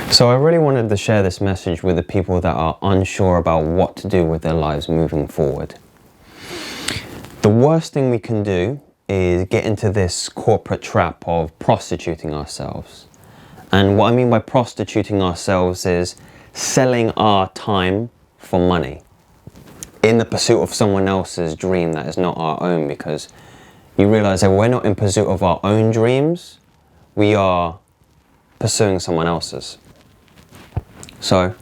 So I really wanted to share this message with the people that are unsure about what to do with their lives moving forward. The worst thing we can do is get into this corporate trap of prostituting ourselves. And what I mean by prostituting ourselves is selling our time for money in the pursuit of someone else's dream that is not our own, because you realize that we're not in pursuit of our own dreams, we are pursuing someone else's. So,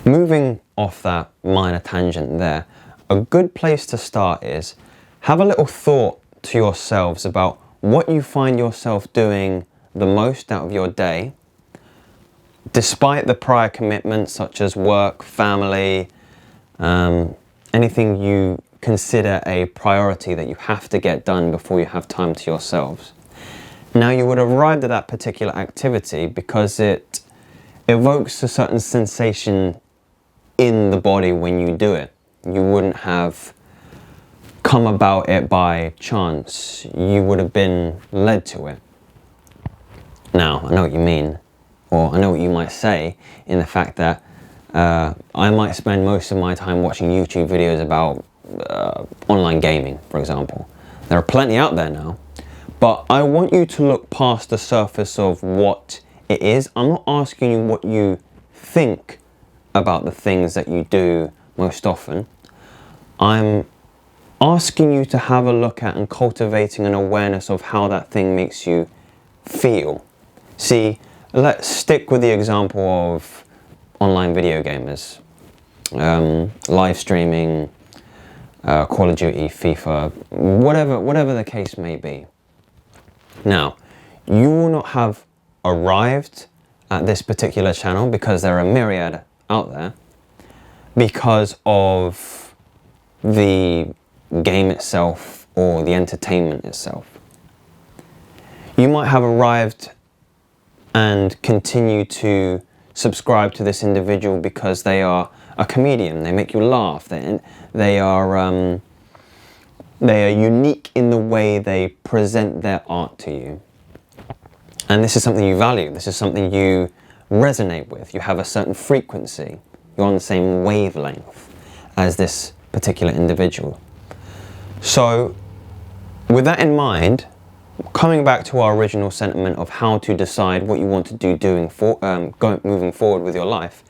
moving off that minor tangent there, a good place to start is have a little thought to yourselves about what you find yourself doing the most out of your day, despite the prior commitments such as work, family, anything you consider a priority that you have to get done before you have time to yourselves. Now, you would have arrived at that particular activity because it evokes a certain sensation in the body when you do it. You wouldn't have come about it by chance. You would have been led to it. Now, I know what you mean, or I know what you might say in the fact that I might spend most of my time watching YouTube videos about online gaming, for example. There are plenty out there now, but I want you to look past the surface of what it is. I'm not asking you what you think about the things that you do most often. I'm asking you to have a look at and cultivating an awareness of how that thing makes you feel. See, let's stick with the example of online video gamers, live streaming, Call of Duty, FIFA, whatever the case may be. Now, you will not have arrived at this particular channel because there are a myriad out there because of the game itself or the entertainment itself. You might have arrived and continue to subscribe to this individual because they are a comedian, they make you laugh, they are unique in the way they present their art to you. And this is something you value, this is something you resonate with, you have a certain frequency, you're on the same wavelength as this particular individual. So, with that in mind, coming back to our original sentiment of how to decide what you want to do moving forward with your life,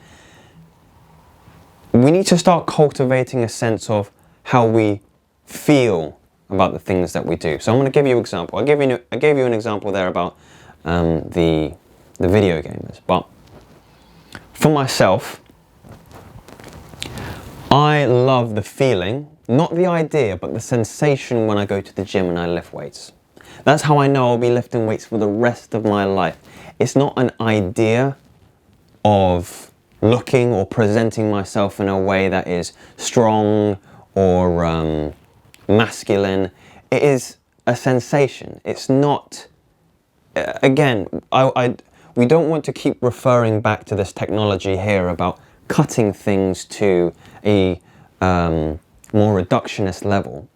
we need to start cultivating a sense of how we feel about the things that we do. So I'm going to give you an example. I gave you an example there about the video gamers, but for myself, I love the feeling, not the idea, but the sensation when I go to the gym and I lift weights. That's how I know I'll be lifting weights for the rest of my life. It's not an idea of looking or presenting myself in a way that is strong or masculine. It is a sensation. It's not, again, we don't want to keep referring back to this technology here about cutting things to a more reductionist level.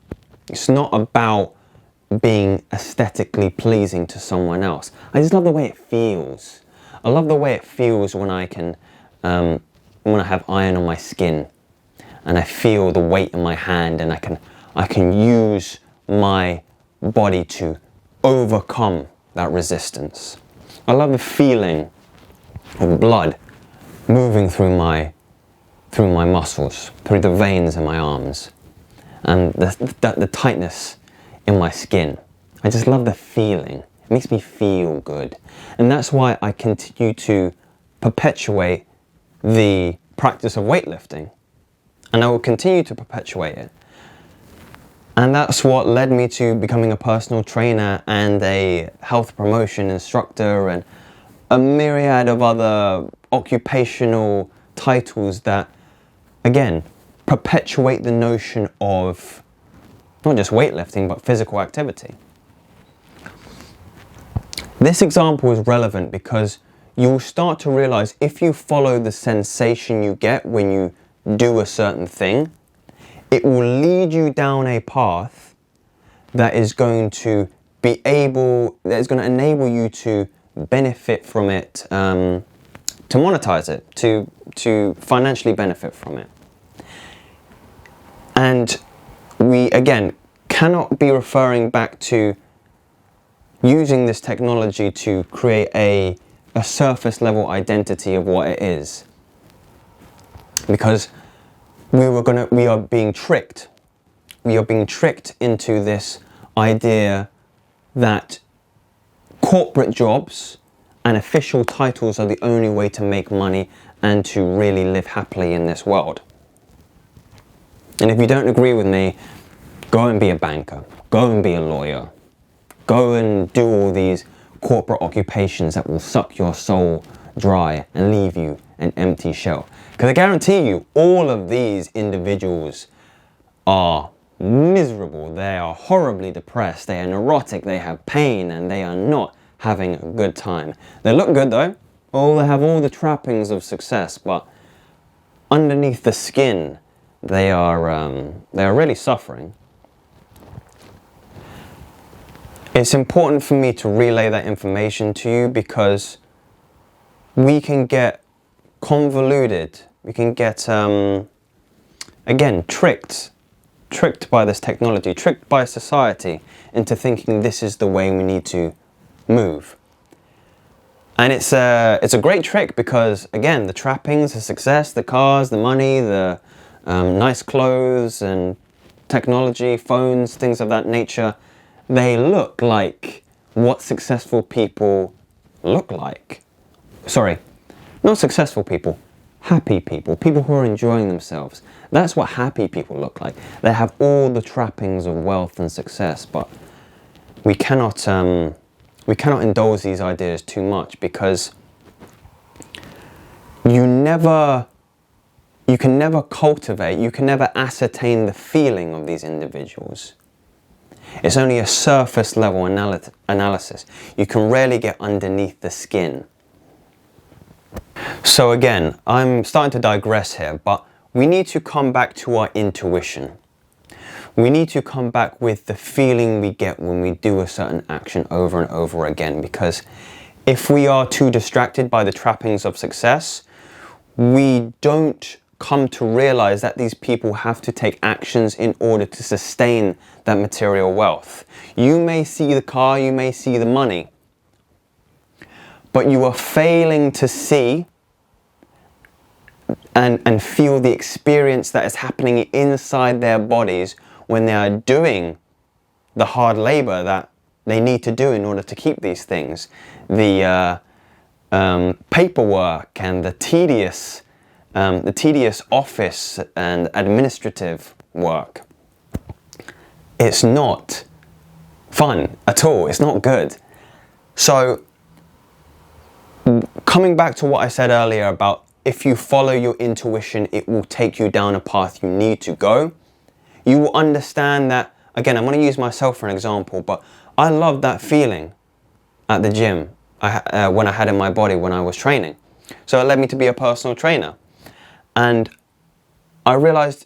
It's not about being aesthetically pleasing to someone else. I just love the way it feels. I love the way it feels when I can, when I have iron on my skin and I feel the weight in my hand and I can use my body to overcome that resistance. I love the feeling of blood moving through my muscles, through the veins in my arms, and the tightness in my skin. I just love the feeling. It makes me feel good. And that's why I continue to perpetuate the practice of weightlifting. And I will continue to perpetuate it. And that's what led me to becoming a personal trainer and a health promotion instructor and a myriad of other occupational titles that, again, perpetuate the notion of not just weightlifting, but physical activity. This example is relevant because you'll start to realize if you follow the sensation you get when you do a certain thing, it will lead you down a path that is going to enable you to benefit from it monetize it, to financially benefit from it. And we, again, cannot be referring back to using this technology to create a surface level identity of what it is. Because we are being tricked. We are being tricked into this idea that corporate jobs and official titles are the only way to make money and to really live happily in this world. And if you don't agree with me, go and be a banker, go and be a lawyer, go and do all these corporate occupations that will suck your soul dry and leave you an empty shell. Because I guarantee you, all of these individuals are miserable, they are horribly depressed, they are neurotic, they have pain, and they are not having a good time. They look good though, they have all the trappings of success, but underneath the skin, they are really suffering. It's important for me to relay that information to you because we can get convoluted, we can get, again, tricked by this technology, tricked by society into thinking this is the way we need to move. And it's a great trick because, again, the trappings, the success, the cars, the money, the nice clothes and technology, phones, things of that nature, they look like what successful people look like. Sorry, not successful people, happy people, people who are enjoying themselves. That's what happy people look like. They have all the trappings of wealth and success, but we cannot indulge these ideas too much because you can never cultivate, you can never ascertain the feeling of these individuals. It's only a surface level analysis. You can rarely get underneath the skin. So again, I'm starting to digress here, but we need to come back to our intuition. We need to come back with the feeling we get when we do a certain action over and over again, because if we are too distracted by the trappings of success, we don't come to realize that these people have to take actions in order to sustain that material wealth. You may see the car, you may see the money, but you are failing to see and feel the experience that is happening inside their bodies when they are doing the hard labor that they need to do in order to keep these things. The paperwork and the tedious office and administrative work. It's not fun at all. It's not good. So, coming back to what I said earlier about if you follow your intuition, it will take you down a path you need to go. You will understand that, again, I'm going to use myself for an example, but I love that feeling at the gym when I had in my body when I was training. So it led me to be a personal trainer. And I realized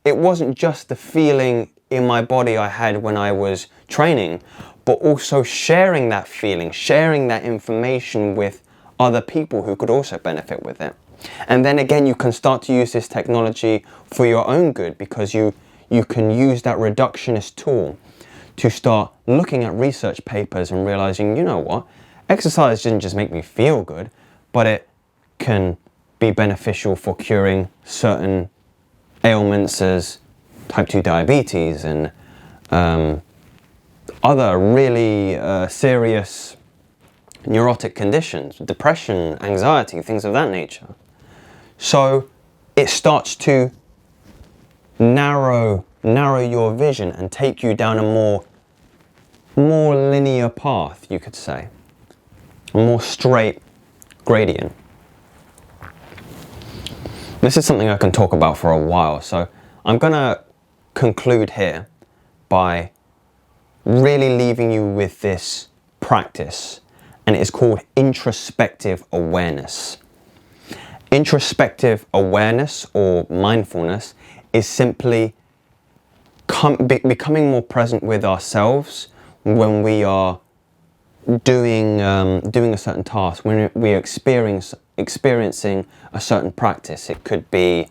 it wasn't just the feeling in my body I had when I was training, but also sharing that feeling, sharing that information with other people who could also benefit with it. And then again, you can start to use this technology for your own good, because you can use that reductionist tool to start looking at research papers and realizing, you know what, exercise doesn't just make me feel good, but it can be beneficial for curing certain ailments as type 2 diabetes and other really serious neurotic conditions, depression, anxiety, things of that nature. So it starts to narrow your vision and take you down a more linear path, you could say, a more straight gradient. This is something I can talk about for a while, so I'm gonna conclude here by really leaving you with this practice, and it is called introspective awareness. Introspective awareness or mindfulness is simply becoming more present with ourselves when we are doing a certain task, when we're experiencing a certain practice. It could be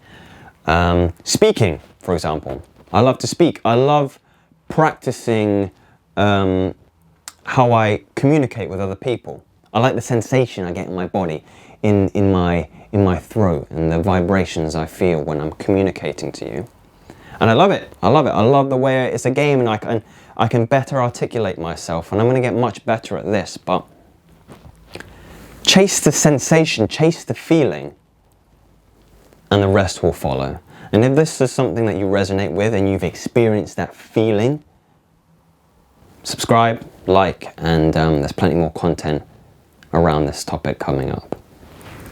speaking, for example. I love to speak. I love practicing how I communicate with other people. I like the sensation I get in my body, in my throat, and the vibrations I feel when I'm communicating to you. And I love it. I love it. I love the way it's a game, and I can better articulate myself, and I'm going to get much better at this. But chase the sensation, chase the feeling, and the rest will follow. And if this is something that you resonate with and you've experienced that feeling, subscribe, like, and there's plenty more content around this topic coming up.